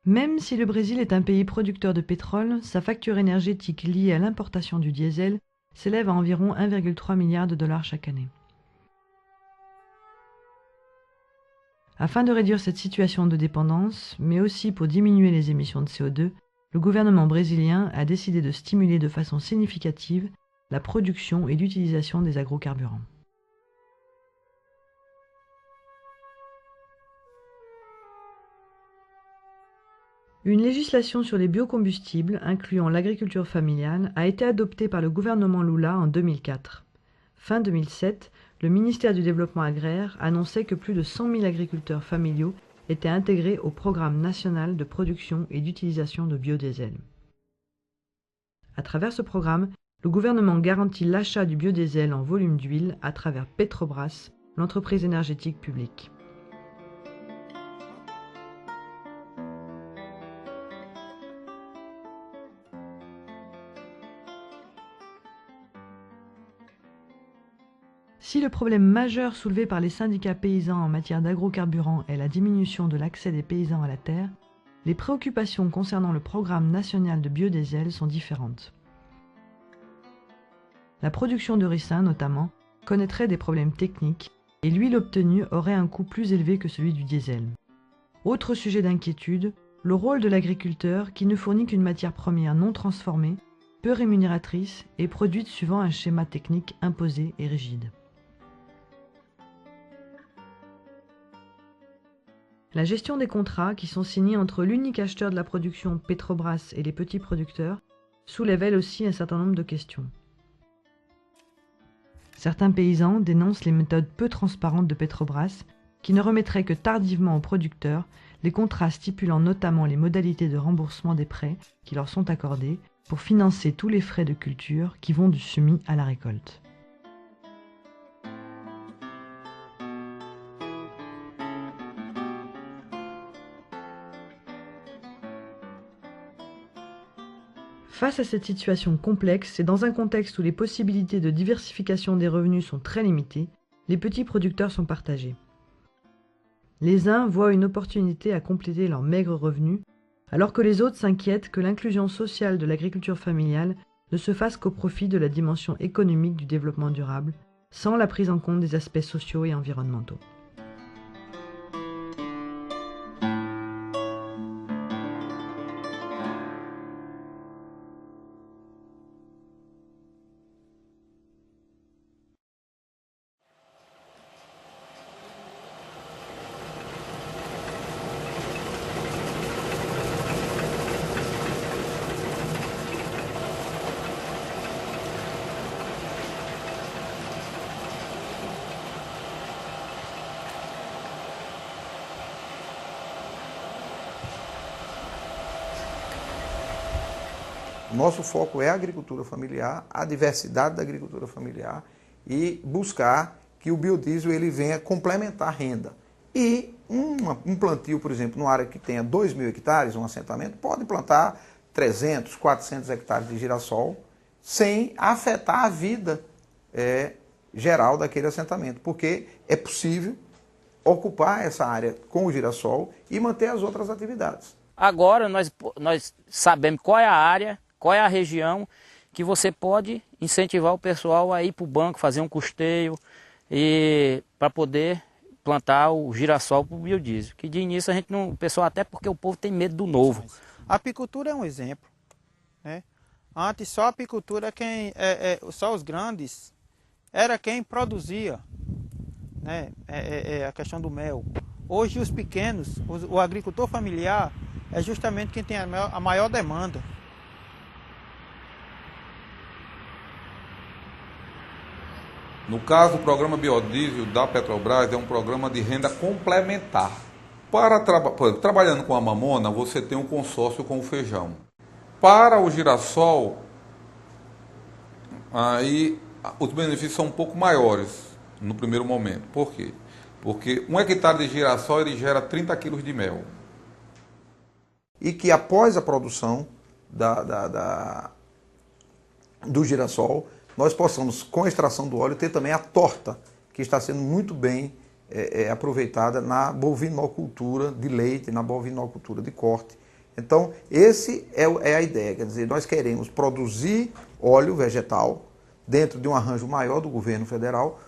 Même si le Brésil est un pays producteur de pétrole, sa facture énergétique liée à l'importation du diesel s'élève à environ 1,3 milliard de dollars chaque année. Afin de réduire cette situation de dépendance, mais aussi pour diminuer les émissions de CO2, le gouvernement brésilien a décidé de stimuler de façon significative la production et l'utilisation des agrocarburants. Une législation sur les biocombustibles, incluant l'agriculture familiale, a été adoptée par le gouvernement Lula en 2004. Fin 2007, le ministère du Développement agraire annonçait que plus de 100 000 agriculteurs familiaux étaient intégrés au programme national de production et d'utilisation de biodiesel. À travers ce programme, le gouvernement garantit l'achat du biodiesel en volume d'huile à travers Petrobras, l'entreprise énergétique publique. Si le problème majeur soulevé par les syndicats paysans en matière d'agrocarburants est la diminution de l'accès des paysans à la terre, les préoccupations concernant le programme national de biodiesel sont différentes. La production de ricin, notamment, connaîtrait des problèmes techniques et l'huile obtenue aurait un coût plus élevé que celui du diesel. Autre sujet d'inquiétude, le rôle de l'agriculteur qui ne fournit qu'une matière première non transformée, peu rémunératrice et produite suivant un schéma technique imposé et rigide. La gestion des contrats, qui sont signés entre l'unique acheteur de la production Petrobras et les petits producteurs, soulève elle aussi un certain nombre de questions. Certains paysans dénoncent les méthodes peu transparentes de Petrobras, qui ne remettraient que tardivement aux producteurs les contrats stipulant notamment les modalités de remboursement des prêts qui leur sont accordés pour financer tous les frais de culture qui vont du semis à la récolte. Face à cette situation complexe et dans un contexte où les possibilités de diversification des revenus sont très limitées, les petits producteurs sont partagés. Les uns voient une opportunité à compléter leurs maigres revenus, alors que les autres s'inquiètent que l'inclusion sociale de l'agriculture familiale ne se fasse qu'au profit de la dimension économique du développement durable, sans la prise en compte des aspects sociaux et environnementaux. Nosso foco é a agricultura familiar, a diversidade da agricultura familiar e buscar que o biodiesel ele venha complementar a renda. E um plantio, por exemplo, numa área que tenha 2.000 hectares, um assentamento, pode plantar 300, 400 hectares de girassol sem afetar a vida geral daquele assentamento, porque é possível ocupar essa área com o girassol e manter as outras atividades. Agora nós sabemos qual é a área, qual é a região que você pode incentivar o pessoal a ir para o banco, fazer um custeio e para poder plantar o girassol para o biodiesel. Que de início a gente não, o pessoal até porque o povo tem medo do novo. A apicultura é um exemplo, né? Antes só a apicultura só os grandes era quem produzia, né? A questão do mel. Hoje os pequenos, o agricultor familiar é justamente quem tem a maior demanda. No caso, o programa Biodiesel da Petrobras é um programa de renda complementar. Trabalhando com a mamona, você tem um consórcio com o feijão. Para o girassol, aí os benefícios são um pouco maiores no primeiro momento. Por quê? Porque 1 hectare de girassol ele gera 30 quilos de mel. E que após a produção do girassol, nós possamos, com a extração do óleo, ter também a torta, que está sendo muito bem aproveitada na bovinocultura de leite, na bovinocultura de corte, Então, esse é a ideia, quer dizer, nós queremos produzir óleo vegetal dentro de um arranjo maior do governo federal.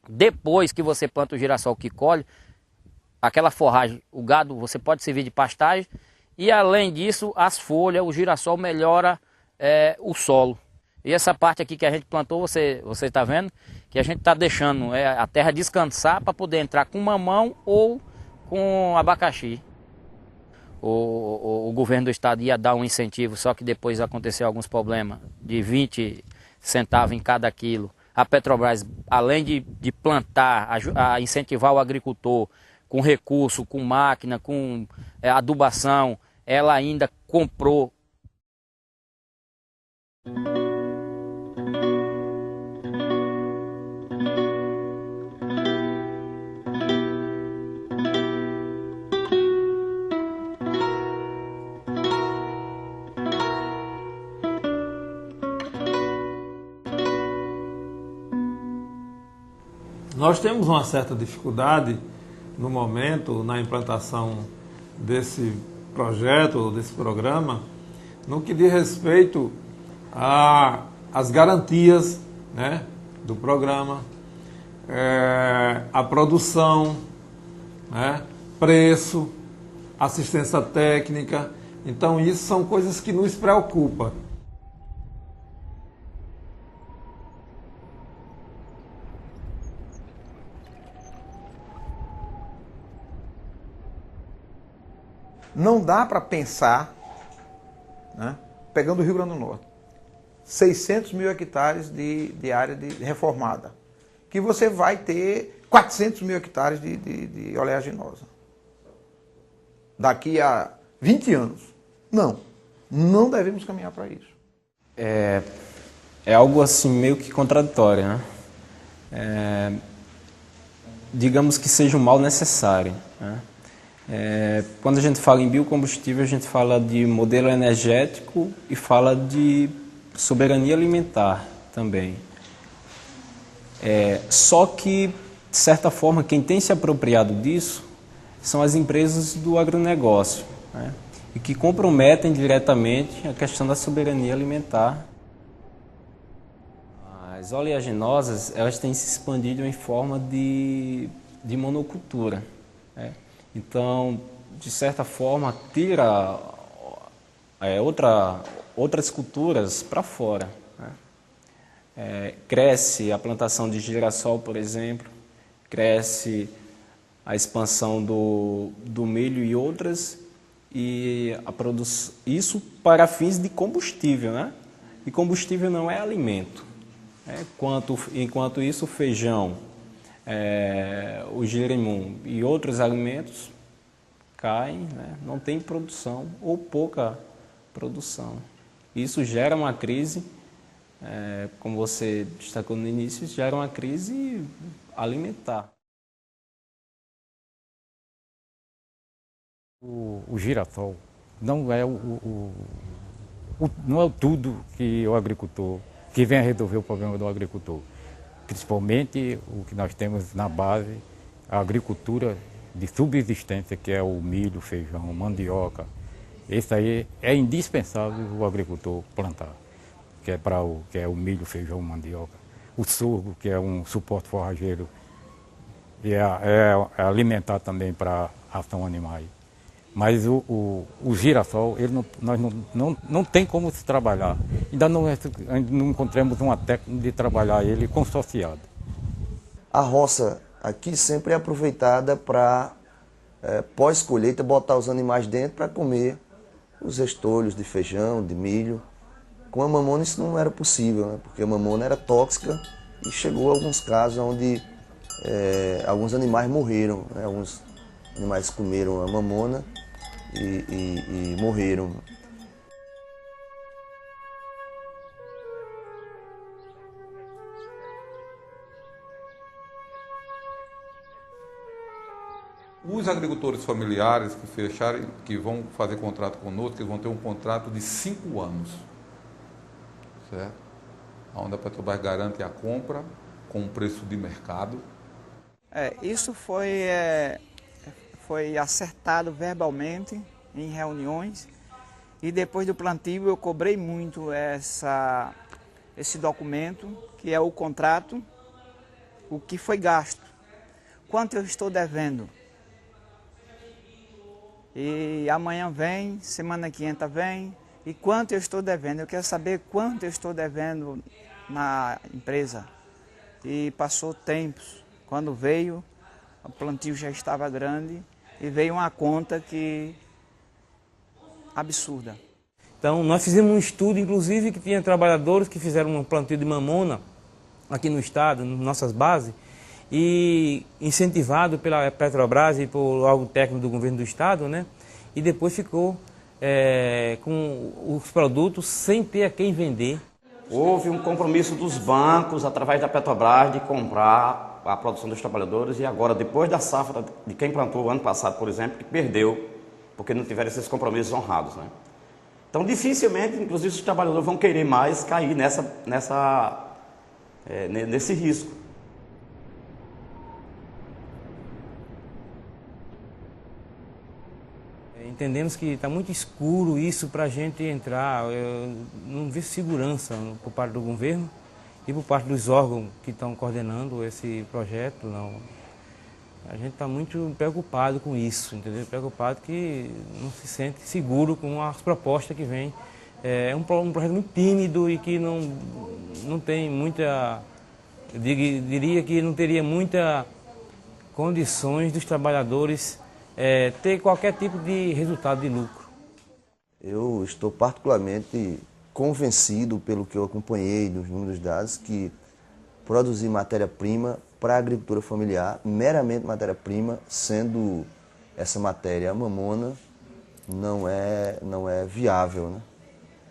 Depois que você planta o girassol que colhe, aquela forragem, o gado, você pode servir de pastagem, e além disso, as folhas, o girassol melhora o solo. E essa parte aqui que a gente plantou, você está vendo, que a gente está deixando a terra descansar para poder entrar com mamão ou com abacaxi. O governo do estado ia dar um incentivo, só que depois aconteceu alguns problemas, de 20 centavos em cada quilo. A Petrobras, além de plantar, a incentivar o agricultor com recurso, com máquina, com adubação, ela ainda comprou. Nós temos uma certa dificuldade no momento na implantação desse projeto, desse programa, no que diz respeito às garantias, né, do programa, a produção, né, preço, assistência técnica. Então isso são coisas que nos preocupam. Não dá para pensar, né, pegando o Rio Grande do Norte, 600 mil hectares de área reformada, que você vai ter 400 mil hectares de oleaginosa. Daqui a 20 anos. Não devemos caminhar para isso. É algo assim meio que contraditório, né? Digamos que seja um mal necessário, né? Quando a gente fala em biocombustível, a gente fala de modelo energético e fala de soberania alimentar também. Só que, de certa forma, quem tem se apropriado disso são as empresas do agronegócio, né? E que comprometem diretamente a questão da soberania alimentar. As oleaginosas, elas têm se expandido em forma de monocultura, né? Então, de certa forma, tira outras culturas para fora, né? Cresce a plantação de girassol, por exemplo, cresce a expansão do milho e outras, e isso para fins de combustível, né? E combustível não é alimento, né? Enquanto isso, o feijão, o jerimum e outros alimentos caem, né? Não tem produção ou pouca produção. Isso gera uma crise, como você destacou no início, gera uma crise alimentar. O girassol não é não é tudo que o agricultor, que vem a resolver o problema do agricultor. Principalmente o que nós temos na base, a agricultura de subsistência, que é o milho, feijão, mandioca. Esse aí é indispensável o agricultor plantar, que é o milho, feijão, mandioca. O sorgo, que é um suporte forrageiro, e é alimentar também para ração animais. Mas o girassol, nós não tem como se trabalhar. Ainda não encontramos uma técnica de trabalhar ele consorciado. A roça aqui sempre é aproveitada para, pós-colheita, botar os animais dentro para comer os restolhos de feijão, de milho. Com a mamona isso não era possível, né? Porque a mamona era tóxica e chegou a alguns casos onde alguns animais morreram, né? Alguns animais comeram a mamona e morreram. Os agricultores familiares que fecharem, que vão fazer contrato conosco, eles vão ter um contrato de 5 anos, certo? Onde a Petrobras garante a compra com um preço de mercado. Isso foi acertado verbalmente em reuniões E depois do plantio eu cobrei muito esse documento, que é o contrato, o que foi gasto, quanto eu estou devendo. E amanhã vem, semana que entra vem, e quanto eu estou devendo. Eu quero saber quanto eu estou devendo na empresa. E passou tempos, quando veio, o plantio já estava grande e veio uma conta que absurda. Então, nós fizemos um estudo, inclusive, que tinha trabalhadores que fizeram um plantio de mamona aqui no estado, nas nossas bases, e incentivado pela Petrobras e por algo técnico do governo do estado, né? E depois ficou com os produtos sem ter a quem vender. Houve um compromisso dos bancos, através da Petrobras, de comprar a produção dos trabalhadores, e agora, depois da safra de quem plantou o ano passado, por exemplo, que perdeu, porque não tiveram esses compromissos honrados, né? Então, dificilmente, inclusive, os trabalhadores vão querer mais cair nesse risco. Entendemos que está muito escuro isso para a gente entrar, não vê segurança por parte do governo e por parte dos órgãos que estão coordenando esse projeto. Não. A gente está muito preocupado com isso, entendeu? Preocupado que não se sente seguro com as propostas que vêm. É um projeto muito tímido e que não tem muita, eu diria que não teria muitas condições dos trabalhadores ter qualquer tipo de resultado de lucro. Eu estou particularmente convencido, pelo que eu acompanhei dos números dados, que produzir matéria-prima para a agricultura familiar, meramente matéria-prima, sendo essa matéria a mamona, não é viável, né?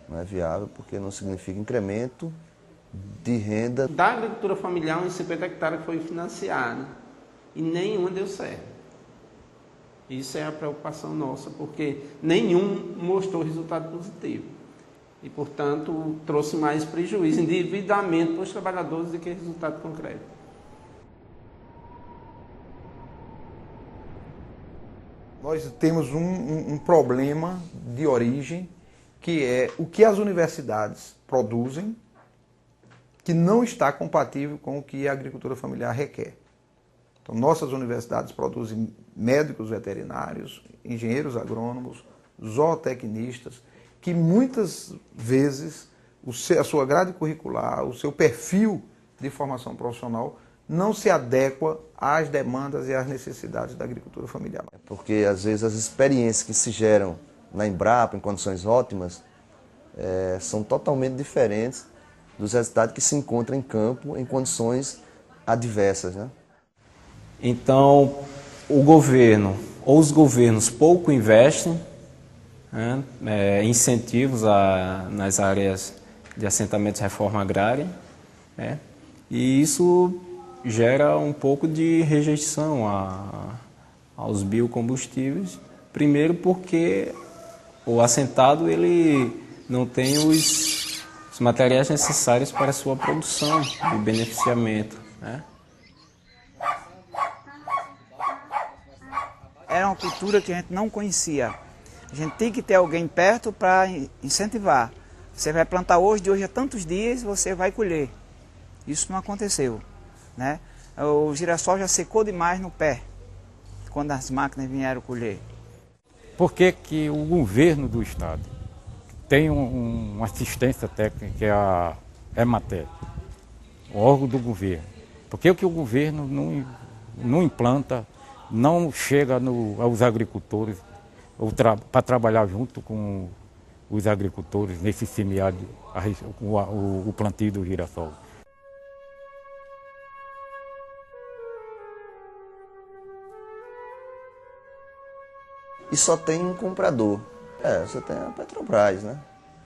Não é viável porque não significa incremento de renda. Da agricultura familiar, uns 50 hectares foi financiado e nenhuma deu certo. Isso é a preocupação nossa, porque nenhum mostrou resultado positivo. E, portanto, trouxe mais prejuízo, endividamento para os trabalhadores do que resultado concreto. Nós temos um problema de origem, que é o que as universidades produzem, que não está compatível com o que a agricultura familiar requer. Então, nossas universidades produzem médicos veterinários, engenheiros agrônomos, zootecnistas, que muitas vezes a sua grade curricular, o seu perfil de formação profissional não se adequa às demandas e às necessidades da agricultura familiar. Porque, às vezes, as experiências que se geram na Embrapa, em condições ótimas, são totalmente diferentes dos resultados que se encontram em campo, em condições adversas, né? Então, o governo ou os governos pouco investem, né, incentivos nas áreas de assentamentos de reforma agrária, né, e isso gera um pouco de rejeição aos biocombustíveis. Primeiro porque o assentado ele não tem os materiais necessários para a sua produção e beneficiamento, né? Era uma cultura que a gente não conhecia. A gente tem que ter alguém perto para incentivar. Você vai plantar hoje, de hoje a tantos dias você vai colher. Isso não aconteceu, né? O girassol já secou demais no pé, quando as máquinas vieram colher. Por que que o governo do estado tem uma assistência técnica, que é a EMATER, o órgão do governo? Por que o governo não implanta, não chega aos agricultores para trabalhar junto com os agricultores nesse semiárido, o plantio do girassol? E só tem um comprador. Você tem a Petrobras, né?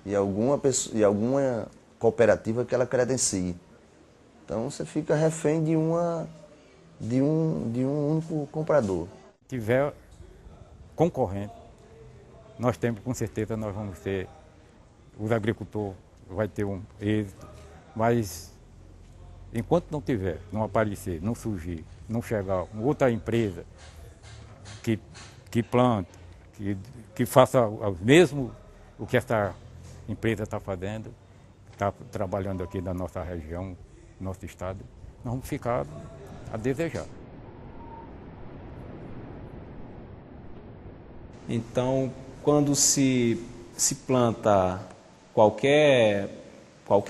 E alguma cooperativa que ela credencie. Então você fica refém de um único comprador. Se tiver concorrente, nós temos, com certeza, nós vamos ter, os agricultores vai ter um êxito, mas enquanto não tiver, não aparecer, não surgir, não chegar outra empresa que plante, que faça o que essa empresa está fazendo, está trabalhando aqui na nossa região, nosso estado, nós vamos ficar a desejar. Então, quando se planta qualquer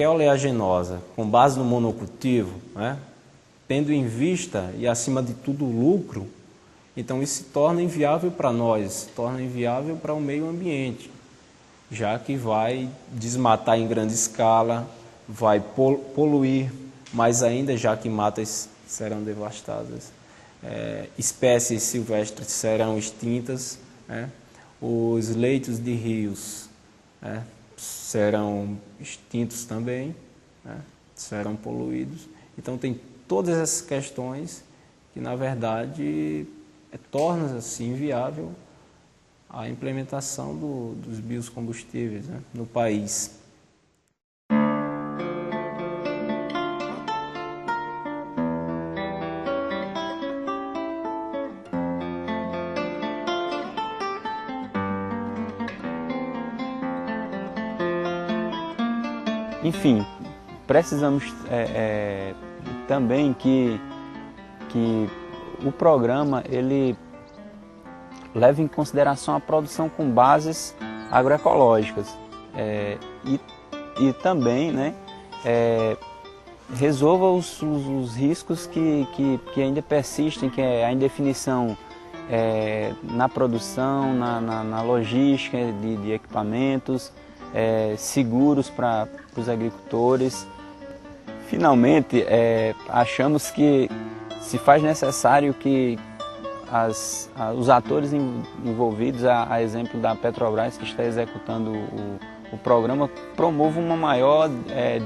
oleaginosa com base no monocultivo, né, tendo em vista e acima de tudo o lucro, então isso se torna inviável para nós, se torna inviável para o meio ambiente, já que vai desmatar em grande escala, vai poluir mais ainda, já que matas serão devastadas, espécies silvestres serão extintas, né? Os leitos de rios, né, serão extintos também, né, serão poluídos. Então tem todas essas questões que, na verdade, torna-se inviável a implementação dos biocombustíveis, né, no país. Enfim, precisamos também que o programa ele leve em consideração a produção com bases agroecológicas e também, né, resolva os riscos que ainda persistem, que é a indefinição na produção, na logística de equipamentos, seguros para os agricultores. Finalmente, achamos que se faz necessário que os atores envolvidos, a exemplo da Petrobras, que está executando o programa, promovam uma maior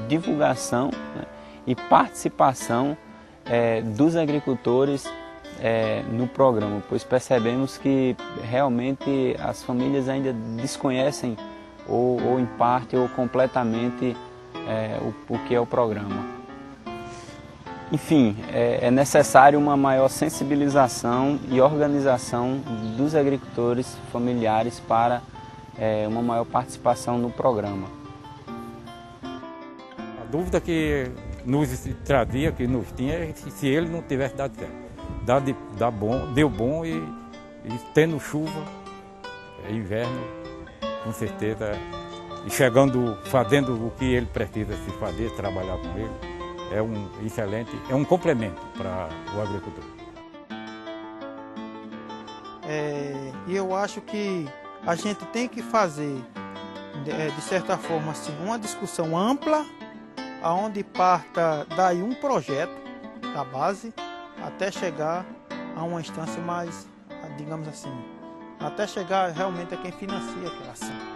divulgação, né, e participação dos agricultores no programa, pois percebemos que realmente as famílias ainda desconhecem ou em parte ou completamente o que é o programa. Enfim, é necessário uma maior sensibilização e organização dos agricultores familiares para uma maior participação no programa. A dúvida que nos trazia, que nos tinha, é se ele não tivesse dado certo. Deu bom e tendo chuva, inverno, com certeza, e fazendo o que ele precisa se fazer, trabalhar com ele, é um excelente, é um complemento para o agricultor. E eu acho que a gente tem que fazer, de certa forma, assim, uma discussão ampla, onde parta daí um projeto da base, até chegar a uma instância mais, digamos assim, até chegar realmente a quem financia aquela ação.